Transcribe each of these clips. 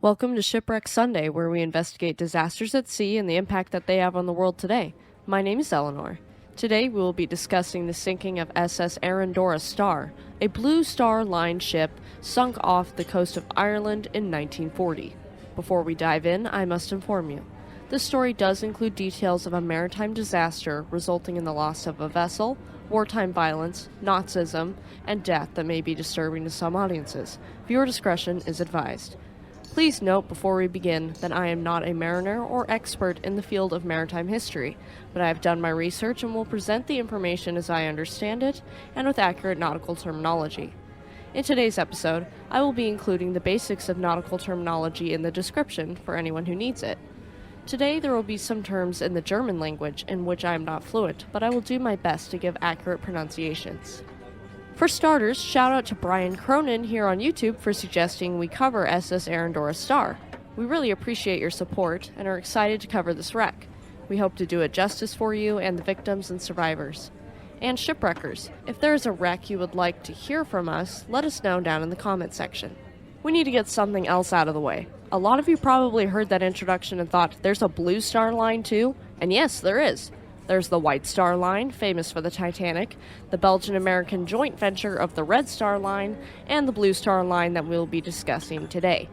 Welcome to Shipwreck Sunday, where we investigate disasters at sea and the impact that they have on the world today. My name is Elinor. Today we will be discussing the sinking of SS Arandora Star, a Blue Star Line ship sunk off the coast of Ireland in 1940. Before we dive in, I must inform you. This story does include details of a maritime disaster resulting in the loss of a vessel, wartime violence, Nazism, and death that may be disturbing to some audiences. Viewer discretion is advised. Please note before we begin that I am not a mariner or expert in the field of maritime history, but I have done my research and will present the information as I understand it and with accurate nautical terminology. In today's episode, I will be including the basics of nautical terminology in the description for anyone who needs it. Today there will be some terms in the German language in which I am not fluent, but I will do my best to give accurate pronunciations. For starters, shout out to Brian Cronin here on YouTube for suggesting we cover SS Arandora Star. We really appreciate your support and are excited to cover this wreck. We hope to do it justice for you and the victims and survivors. And shipwreckers, if there is a wreck you would like to hear from us, let us know down in the comment section. We need to get something else out of the way. A lot of you probably heard that introduction and thought, there's a Blue Star Line too? And yes, there is. There's the White Star Line, famous for the Titanic, the Belgian-American joint venture of the Red Star Line, and the Blue Star Line that we'll be discussing today.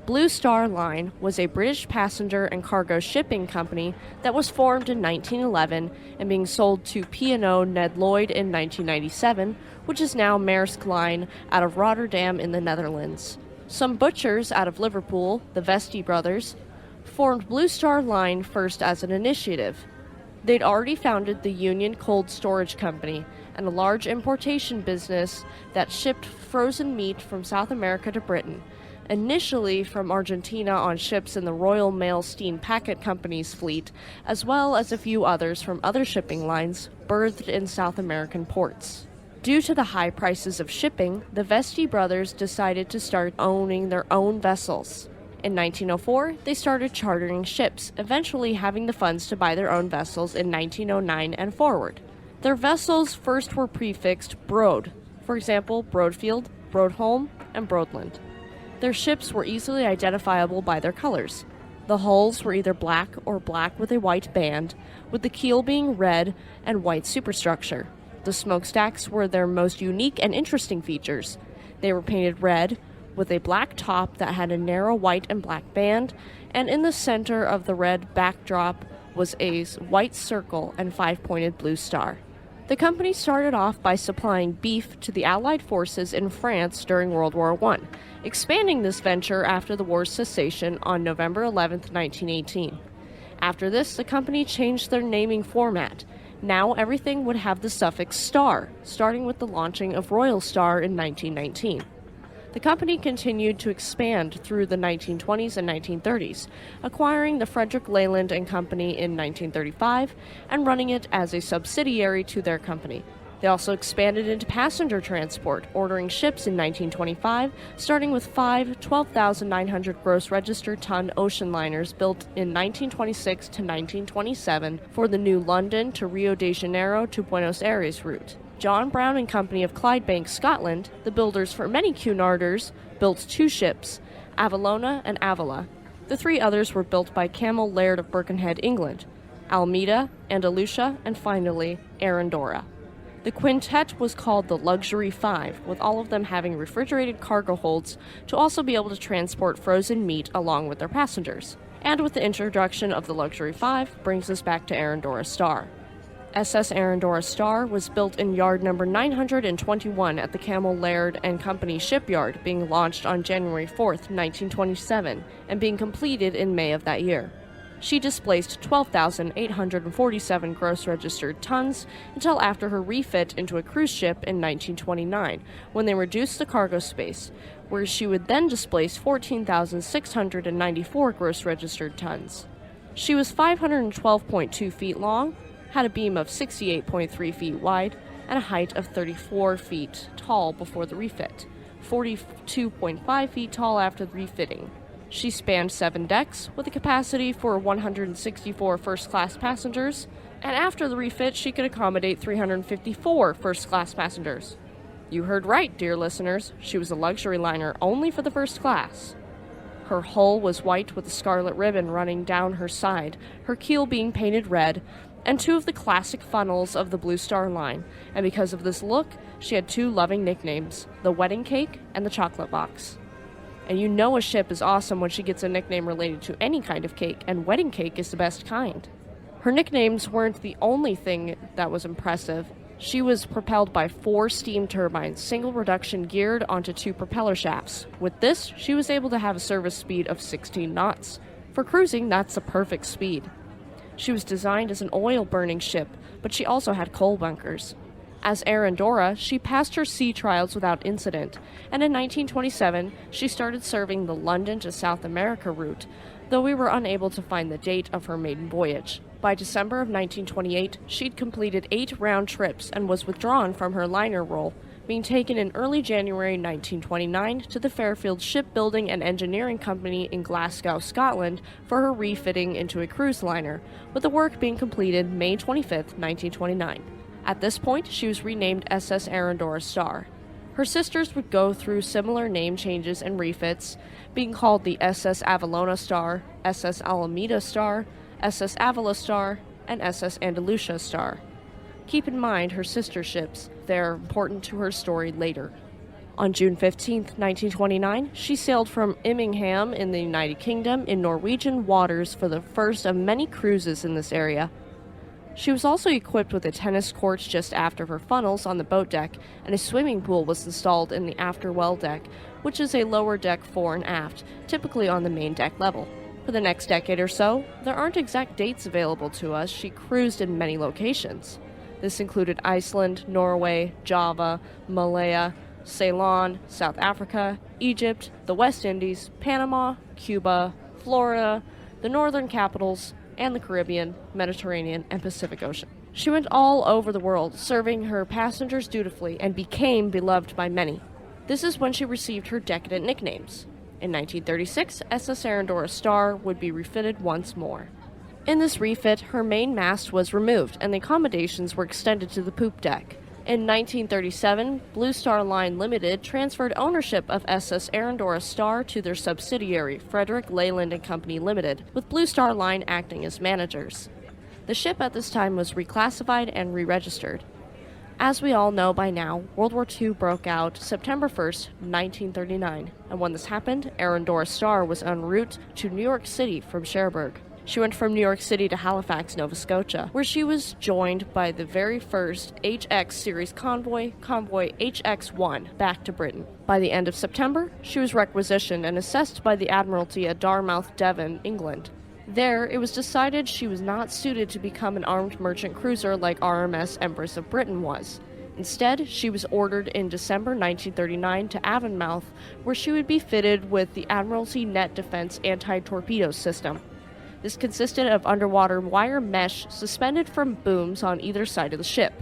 Blue Star Line was a British passenger and cargo shipping company that was formed in 1911 and being sold to P&O Ned Lloyd in 1997, which is now Maersk Line out of Rotterdam in the Netherlands. Some butchers out of Liverpool, the Vesti brothers, formed Blue Star Line first as an initiative. They'd already founded the Union Cold Storage Company and a large importation business that shipped frozen meat from South America to Britain, initially from Argentina on ships in the Royal Mail Steam Packet Company's fleet, as well as a few others from other shipping lines berthed in South American ports. Due to the high prices of shipping, the Vesti brothers decided to start owning their own vessels. In 1904, they started chartering ships, eventually having the funds to buy their own vessels in 1909 and forward. Their vessels first were prefixed Broad, for example, Broadfield, Broadholm, and Broadland. Their ships were easily identifiable by their colors. The hulls were either black or black with a white band, with the keel being red and white superstructure. The smokestacks were their most unique and interesting features. They were painted red, with a black top that had a narrow white and black band, and in the center of the red backdrop was a white circle and five-pointed blue star. The company started off by supplying beef to the Allied forces in France during World War I, expanding this venture after the war's cessation on November 11, 1918. After this, the company changed their naming format. Now everything would have the suffix star, starting with the launching of Royal Star in 1919. The company continued to expand through the 1920s and 1930s, acquiring the Frederick Leyland and Company in 1935 and running it as a subsidiary to their company. They also expanded into passenger transport, ordering ships in 1925, starting with 5 12,900 gross registered ton ocean liners built in 1926 to 1927 for the new London to Rio de Janeiro to Buenos Aires route. John Brown and Company of Clydebank, Scotland, the builders for many Cunarders, built 2 ships, Avalona and Avila. The 3 others were built by Camel Laird of Birkenhead, England, Almeida, Andalusia, and finally, Arandora. The quintet was called the Luxury 5, with all of them having refrigerated cargo holds to also be able to transport frozen meat along with their passengers. And with the introduction of the Luxury 5 brings us back to Arandora Star. SS Arandora Star was built in yard number 921 at the Camel Laird and Company shipyard, being launched on January 4, 1927, and being completed in May of that year. She displaced 12,847 gross registered tons until after her refit into a cruise ship in 1929, when they reduced the cargo space, where she would then displace 14,694 gross registered tons. She was 512.2 feet long, had a beam of 68.3 feet wide, and a height of 34 feet tall before the refit, 42.5 feet tall after the refitting. She spanned 7 decks, with a capacity for 164 first-class passengers, and after the refit she could accommodate 354 first-class passengers. You heard right, dear listeners, she was a luxury liner only for the first class. Her hull was white with a scarlet ribbon running down her side, her keel being painted red, and two of the classic funnels of the Blue Star line, and because of this look, she had two loving nicknames, the Wedding Cake and the Chocolate Box. And you know a ship is awesome when she gets a nickname related to any kind of cake, and wedding cake is the best kind. Her nicknames weren't the only thing that was impressive. She was propelled by 4 steam turbines, single reduction geared onto 2 propeller shafts. With this, she was able to have a service speed of 16 knots. For cruising, that's the perfect speed. She was designed as an oil-burning ship, but she also had coal bunkers. As Arandora, she passed her sea trials without incident, and in 1927, she started serving the London to South America route, though we were unable to find the date of her maiden voyage. By December of 1928, she'd completed 8 round trips and was withdrawn from her liner role, being taken in early January 1929 to the Fairfield Shipbuilding and Engineering Company in Glasgow, Scotland, for her refitting into a cruise liner, with the work being completed May 25, 1929. At this point, she was renamed SS Arandora Star. Her sisters would go through similar name changes and refits, being called the SS Avalona Star, SS Alameda Star, SS Avila Star, and SS Andalusia Star. Keep in mind her sister ships, they're important to her story later. On June 15, 1929, she sailed from Immingham in the United Kingdom in Norwegian waters for the first of many cruises in this area. She was also equipped with a tennis court just after her funnels on the boat deck, and a swimming pool was installed in the after well deck, which is a lower deck fore and aft, typically on the main deck level. For the next decade or so, there aren't exact dates available to us. She cruised in many locations. This included Iceland, Norway, Java, Malaya, Ceylon, South Africa, Egypt, the West Indies, Panama, Cuba, Florida, the Northern Capitals, and the Caribbean, Mediterranean, and Pacific Ocean. She went all over the world, serving her passengers dutifully, and became beloved by many. This is when she received her decadent nicknames. In 1936, SS Arandora Star would be refitted once more. In this refit, her main mast was removed, and the accommodations were extended to the poop deck. In 1937, Blue Star Line Limited transferred ownership of SS Arandora Star to their subsidiary, Frederick Leyland and Company Limited, with Blue Star Line acting as managers. The ship at this time was reclassified and re-registered. As we all know by now, World War II broke out September 1st, 1939, and when this happened, Arandora Star was en route to New York City from Cherbourg. She went from New York City to Halifax, Nova Scotia, where she was joined by the very first HX series convoy HX-1, back to Britain. By the end of September, she was requisitioned and assessed by the Admiralty at Dartmouth, Devon, England. There, it was decided she was not suited to become an armed merchant cruiser like RMS Empress of Britain was. Instead, she was ordered in December 1939 to Avonmouth, where she would be fitted with the Admiralty Net Defense anti-torpedo system. This consisted of underwater wire mesh suspended from booms on either side of the ship.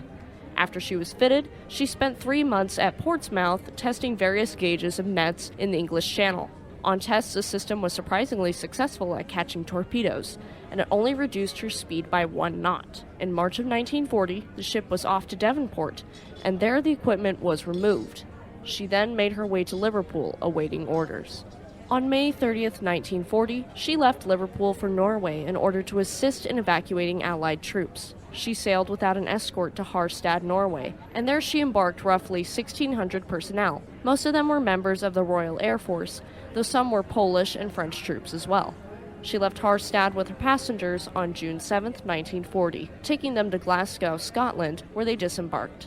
After she was fitted, she spent 3 months at Portsmouth testing various gauges of nets in the English Channel. On tests, the system was surprisingly successful at catching torpedoes, and it only reduced her speed by 1 knot. In March of 1940, the ship was off to Devonport, and there the equipment was removed. She then made her way to Liverpool, awaiting orders. On May 30th, 1940, she left Liverpool for Norway in order to assist in evacuating Allied troops. She sailed without an escort to Harstad, Norway, and there she embarked roughly 1,600 personnel. Most of them were members of the Royal Air Force, though some were Polish and French troops as well. She left Harstad with her passengers on June 7th, 1940, taking them to Glasgow, Scotland, where they disembarked.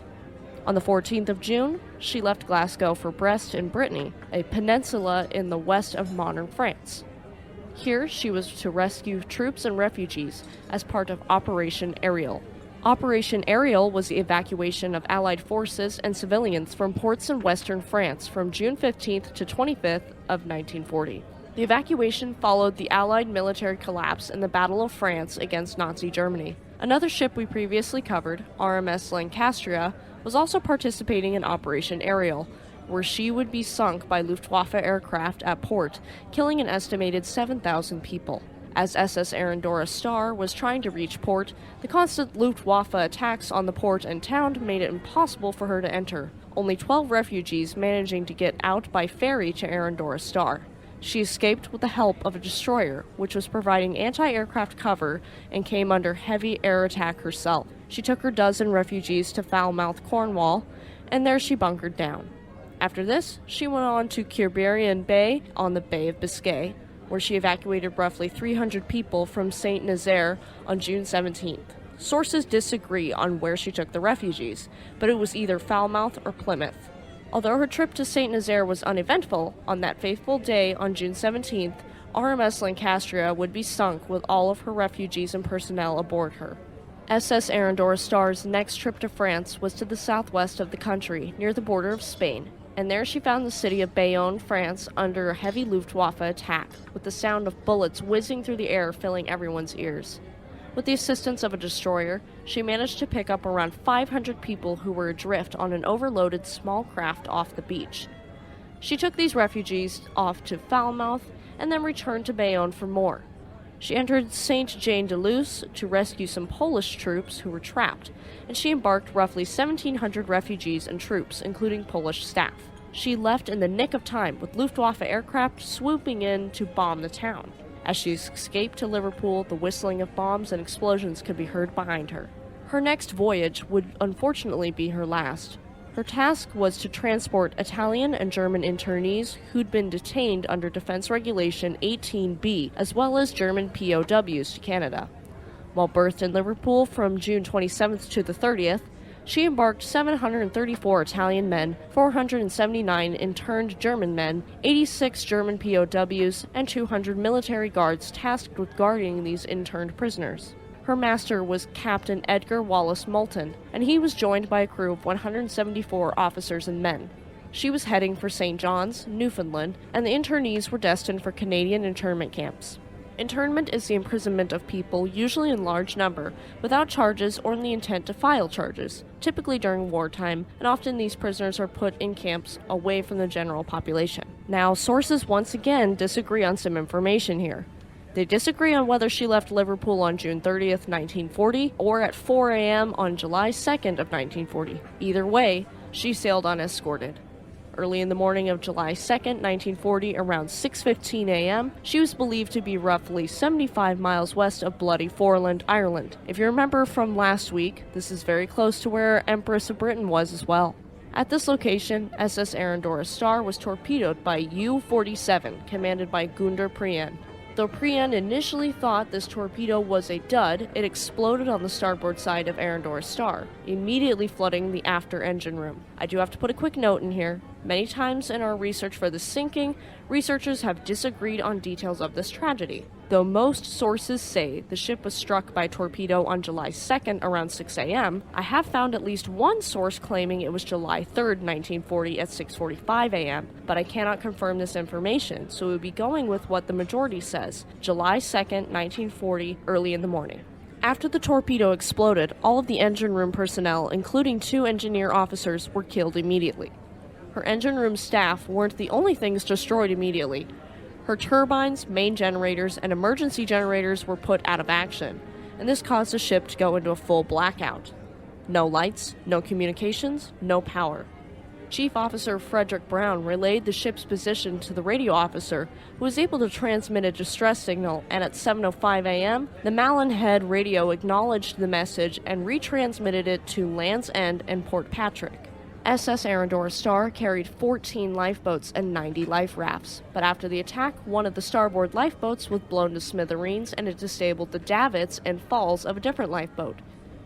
On the 14th of June, she left Glasgow for Brest in Brittany, a peninsula in the west of modern France. Here, she was to rescue troops and refugees as part of Operation Ariel. Operation Ariel was the evacuation of Allied forces and civilians from ports in western France from June 15th to 25th of 1940. The evacuation followed the Allied military collapse in the Battle of France against Nazi Germany. Another ship we previously covered, RMS Lancastria, was also participating in Operation Ariel, where she would be sunk by Luftwaffe aircraft at port, killing an estimated 7,000 people. As SS Arandora Star was trying to reach port, the constant Luftwaffe attacks on the port and town made it impossible for her to enter, only 12 refugees managing to get out by ferry to Arandora Star. She escaped with the help of a destroyer, which was providing anti-aircraft cover and came under heavy air attack herself. She took her dozen refugees to Falmouth, Cornwall, and there she bunkered down. After this, she went on to Quiberon Bay on the Bay of Biscay, where she evacuated roughly 300 people from Saint Nazaire on June 17th. Sources disagree on where she took the refugees, but it was either Falmouth or Plymouth. Although her trip to Saint Nazaire was uneventful, on that fateful day on June 17th, RMS Lancastria would be sunk with all of her refugees and personnel aboard her. SS Arandora Star's next trip to France was to the southwest of the country, near the border of Spain, and there she found the city of Bayonne, France, under a heavy Luftwaffe attack, with the sound of bullets whizzing through the air filling everyone's ears. With the assistance of a destroyer, she managed to pick up around 500 people who were adrift on an overloaded small craft off the beach. She took these refugees off to Falmouth and then returned to Bayonne for more. She entered Saint-Jean-de-Luz to rescue some Polish troops who were trapped, and she embarked roughly 1,700 refugees and troops, including Polish staff. She left in the nick of time, with Luftwaffe aircraft swooping in to bomb the town. As she escaped to Liverpool, the whistling of bombs and explosions could be heard behind her. Her next voyage would unfortunately be her last. Her task was to transport Italian and German internees who'd been detained under Defense Regulation 18B, as well as German POWs to Canada. While berthed in Liverpool from June 27th to the 30th, she embarked 734 Italian men, 479 interned German men, 86 German POWs, and 200 military guards tasked with guarding these interned prisoners. Her master was Captain Edgar Wallace Moulton, and he was joined by a crew of 174 officers and men. She was heading for St. John's, Newfoundland, and the internees were destined for Canadian internment camps. Internment is the imprisonment of people, usually in large number, without charges or in the intent to file charges, typically during wartime, and often these prisoners are put in camps away from the general population. Now, sources once again disagree on some information here. They disagree on whether she left Liverpool on June 30th, 1940, or at 4 a.m. on July 2nd of 1940. Either way, she sailed unescorted. Early in the morning of July 2nd, 1940, around 6:15 a.m., she was believed to be roughly 75 miles west of Bloody Foreland, Ireland. If you remember from last week, this is very close to where Empress of Britain was as well. At this location, SS Arandora Star was torpedoed by U-47, commanded by Gunder Prien. Though Prien initially thought this torpedo was a dud, it exploded on the starboard side of Arandora Star, immediately flooding the after engine room. I do have to put a quick note in here. Many times in our research for the sinking, researchers have disagreed on details of this tragedy. Though most sources say the ship was struck by a torpedo on July 2nd around 6 a.m., I have found at least one source claiming it was July 3rd, 1940 at 6:45 a.m., but I cannot confirm this information, so we'll be going with what the majority says, July 2nd, 1940, early in the morning. After the torpedo exploded, all of the engine room personnel, including 2 engineer officers, were killed immediately. Her engine room staff weren't the only things destroyed immediately. Her turbines, main generators, and emergency generators were put out of action, and this caused the ship to go into a full blackout. No lights, no communications, no power. Chief Officer Frederick Brown relayed the ship's position to the radio officer, who was able to transmit a distress signal, and at 7:05 a.m., the Malin Head radio acknowledged the message and retransmitted it to Land's End and Port Patrick. SS Arandora Star carried 14 lifeboats and 90 life rafts, but after the attack, one of the starboard lifeboats was blown to smithereens and it disabled the davits and falls of a different lifeboat.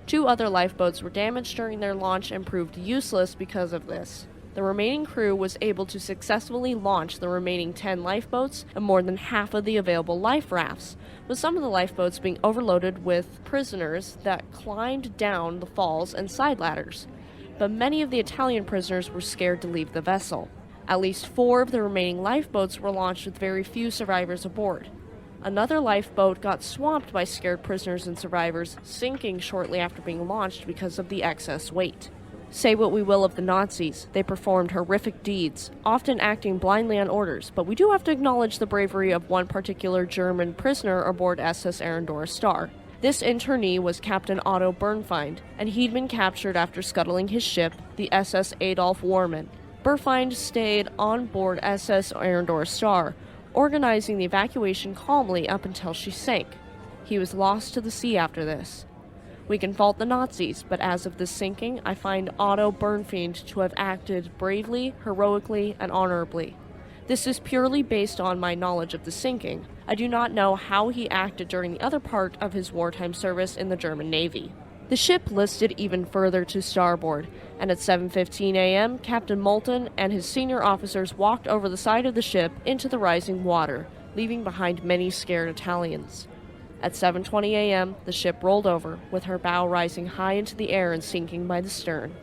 2 other lifeboats were damaged during their launch and proved useless because of this. The remaining crew was able to successfully launch the remaining 10 lifeboats and more than half of the available life rafts, with some of the lifeboats being overloaded with prisoners that climbed down the falls and side ladders. But many of the Italian prisoners were scared to leave the vessel. At least 4 of the remaining lifeboats were launched with very few survivors aboard. Another lifeboat got swamped by scared prisoners and survivors, sinking shortly after being launched because of the excess weight. Say what we will of the Nazis, they performed horrific deeds, often acting blindly on orders, but we do have to acknowledge the bravery of one particular German prisoner aboard SS Arandora Star. This internee was Captain Otto Bernfeind, and he'd been captured after scuttling his ship, the SS Adolf Warman. Bernfeind stayed on board SS Arandora Star, organizing the evacuation calmly up until she sank. He was lost to the sea after this. We can fault the Nazis, but as of this sinking, I find Otto Bernfield to have acted bravely, heroically, and honorably. This is purely based on my knowledge of the sinking. I do not know how he acted during the other part of his wartime service in the German Navy. The ship listed even further to starboard, and at 7:15 a.m., Captain Moulton and his senior officers walked over the side of the ship into the rising water, leaving behind many scared Italians. At 7:20 a.m., the ship rolled over, with her bow rising high into the air and sinking by the stern.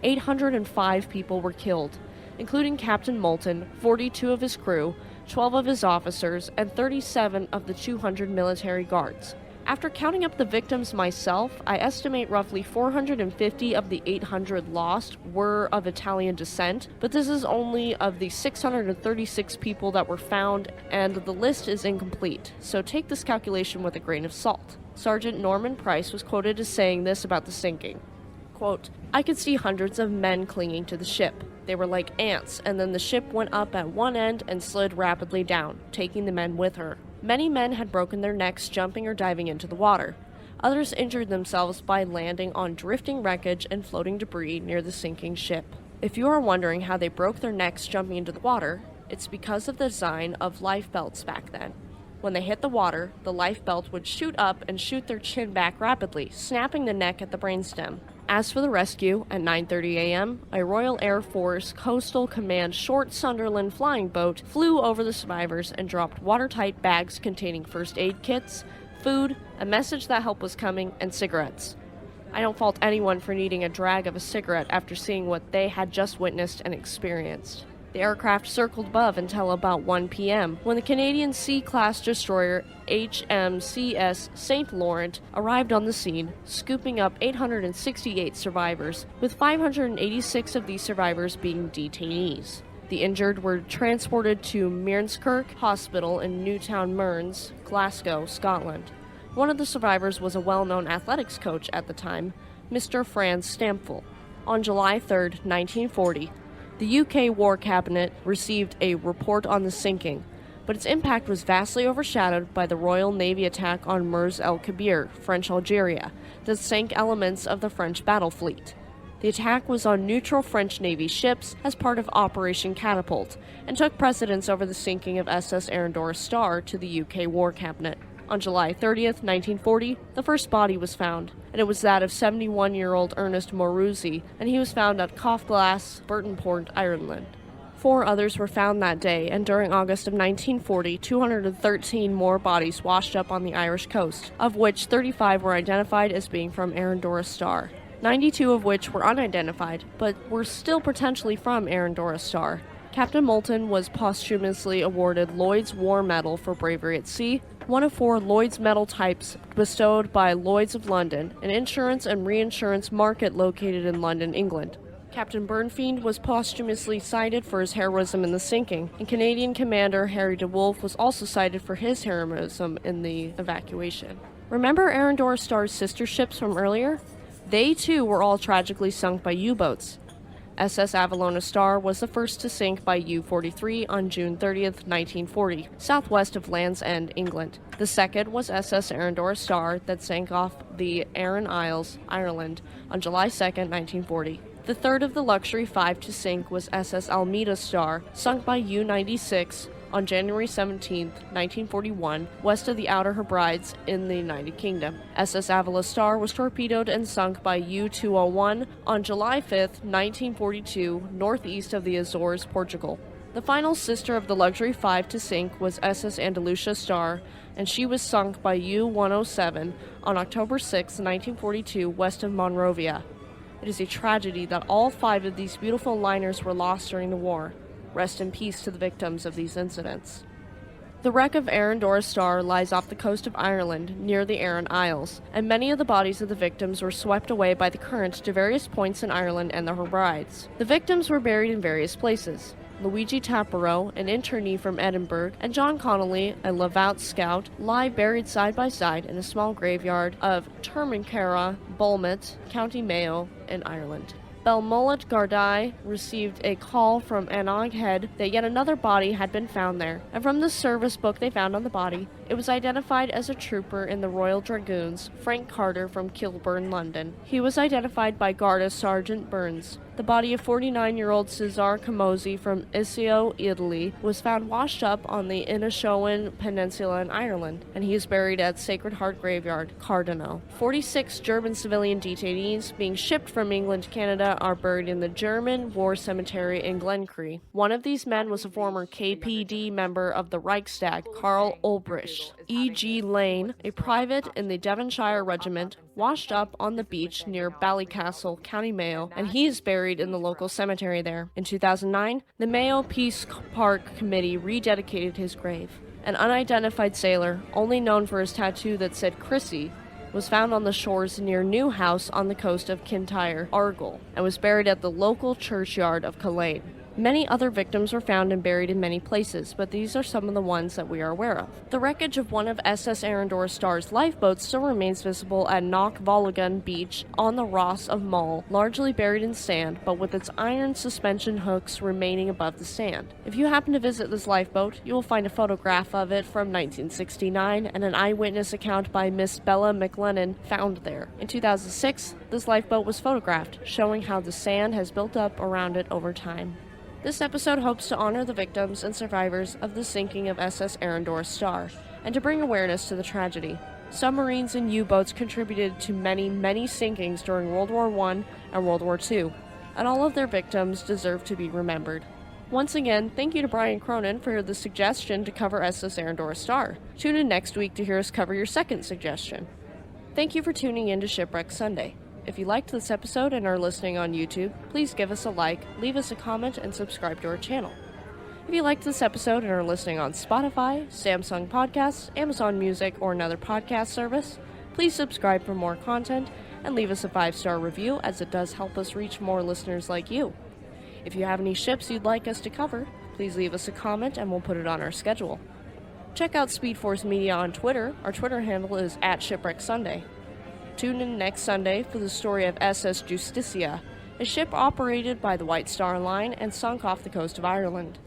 805 people were killed, including Captain Moulton, 42 of his crew, 12 of his officers, and 37 of the 200 military guards. After counting up the victims myself, I estimate roughly 450 of the 800 lost were of Italian descent, but this is only of the 636 people that were found, and the list is incomplete, so take this calculation with a grain of salt. Sergeant Norman Price was quoted as saying this about the sinking. Quote, "I could see hundreds of men clinging to the ship. They were like ants, and then the ship went up at one end and slid rapidly down, taking the men with her. Many men had broken their necks jumping or diving into the water. Others injured themselves by landing on drifting wreckage and floating debris near the sinking ship. If you are wondering how they broke their necks jumping into the water, it's because of the design of life belts back then. When they hit the water, the life belt would shoot up and shoot their chin back rapidly, snapping the neck at the brainstem. As for the rescue, at 9:30 a.m., a Royal Air Force Coastal Command Short Sunderland flying boat flew over the survivors and dropped watertight bags containing first aid kits, food, a message that help was coming, and cigarettes. I don't fault anyone for needing a drag of a cigarette after seeing what they had just witnessed and experienced. The aircraft circled above until about 1 p.m., when the Canadian C-class destroyer HMCS St. Laurent arrived on the scene, scooping up 868 survivors, with 586 of these survivors being detainees. The injured were transported to Mearnskirk Hospital in Newtown Mearns, Glasgow, Scotland. One of the survivors was a well-known athletics coach at the time, Mr. Franz Stampfel. On July 3, 1940, the UK War Cabinet received a report on the sinking, but its impact was vastly overshadowed by the Royal Navy attack on Mers el Kabir, French Algeria, that sank elements of the French battle fleet. The attack was on neutral French Navy ships as part of Operation Catapult, and took precedence over the sinking of SS Arandora Star to the UK War Cabinet. On July 30th, 1940, the first body was found, and it was that of 71-year-old Ernest Moruzzi, and he was found at Coughglass, Burtonport, Ireland. 4 others were found that day, and during August of 1940, 213 more bodies washed up on the Irish coast, of which 35 were identified as being from Arandora Star, 92 of which were unidentified, but were still potentially from Arandora Star. Captain Moulton was posthumously awarded Lloyd's War Medal for bravery at sea, one of 4 Lloyd's Medal types bestowed by Lloyd's of London, an insurance and reinsurance market located in London, England. Captain Bernfield was posthumously cited for his heroism in the sinking, and Canadian Commander Harry de Wolfe was also cited for his heroism in the evacuation. Remember Arandora Star's sister ships from earlier? They too were all tragically sunk by U-boats. SS Arandora Star was the first to sink by U-43 on June 30th, 1940, southwest of Land's End, England. The second was SS Arandora Star that sank off the Aran Isles, Ireland, on July 2nd, 1940. The third of the Luxury 5 to sink was SS Almeida Star, sunk by U-96 on January 17, 1941, west of the Outer Hebrides in the United Kingdom. SS Avila Star was torpedoed and sunk by U-201 on July 5, 1942, northeast of the Azores, Portugal. The final sister of the Luxury 5 to sink was SS Andalusia Star, and she was sunk by U-107 on October 6, 1942, west of Monrovia. It is a tragedy that all 5 of these beautiful liners were lost during the war. Rest in peace to the victims of these incidents. The wreck of Arandora Star lies off the coast of Ireland, near the Aran Isles, and many of the bodies of the victims were swept away by the current to various points in Ireland and the Hebrides. The victims were buried in various places. Luigi Taparo, an internee from Edinburgh, and John Connolly, a Lavaut scout, lie buried side by side in a small graveyard of Termancara, Bulmet, County Mayo, in Ireland. Belmullet Gardai received a call from Anog Head that yet another body had been found there, and from the service book they found on the body, it was identified as a trooper in the Royal Dragoons, Frank Carter from Kilburn, London. He was identified by Garda Sergeant Burns. The body of 49-year-old Cesar Camozzi from Iseo, Italy, was found washed up on the Inishowen Peninsula in Ireland, and he is buried at Sacred Heart Graveyard, Cardano. 46 German civilian detainees being shipped from England to Canada are buried in the German War Cemetery in Glencree. One of these men was a former KPD member of the Reichstag, Karl Ulbricht. E.G. Lane, a private in the Devonshire Regiment, washed up on the beach near Ballycastle, County Mayo, and he is buried in the local cemetery there. In 2009, the Mayo Peace Park Committee rededicated his grave. An unidentified sailor, only known for his tattoo that said Chrissy, was found on the shores near New House on the coast of Kintyre, Argyll, and was buried at the local churchyard of Culzean. Many other victims were found and buried in many places, but these are some of the ones that we are aware of. The wreckage of one of SS Arandora Star's lifeboats still remains visible at Knock Volligan Beach on the Ross of Mull, largely buried in sand, but with its iron suspension hooks remaining above the sand. If you happen to visit this lifeboat, you will find a photograph of it from 1969 and an eyewitness account by Miss Bella McLennan found there. In 2006, this lifeboat was photographed, showing how the sand has built up around it over time. This episode hopes to honor the victims and survivors of the sinking of SS Arandora Star, and to bring awareness to the tragedy. Submarines and U-boats contributed to many sinkings during World War I and World War II, and all of their victims deserve to be remembered. Once again, thank you to Brian Cronin for the suggestion to cover SS Arandora Star. Tune in next week to hear us cover your second suggestion. Thank you for tuning in to Shipwreck Sunday. If you liked this episode and are listening on YouTube, please give us a like, leave us a comment, and subscribe to our channel. If you liked this episode and are listening on Spotify, Samsung Podcasts, Amazon Music, or another podcast service, please subscribe for more content and leave us a 5-star review, as it does help us reach more listeners like you. If you have any ships you'd like us to cover, please leave us a comment and we'll put it on our schedule. Check out Speed Force Media on Twitter. Our Twitter handle is @Shipwreck Sunday. Tune in next Sunday for the story of SS Justicia, a ship operated by the White Star Line and sunk off the coast of Ireland.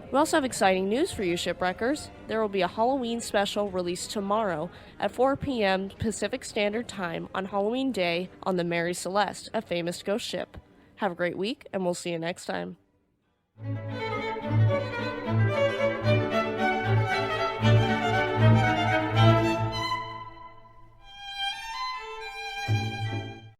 We also have exciting news for you shipwreckers. There will be a Halloween special released tomorrow at 4 p.m. Pacific Standard Time on Halloween Day on the Mary Celeste, a famous ghost ship. Have a great week, and we'll see you next time.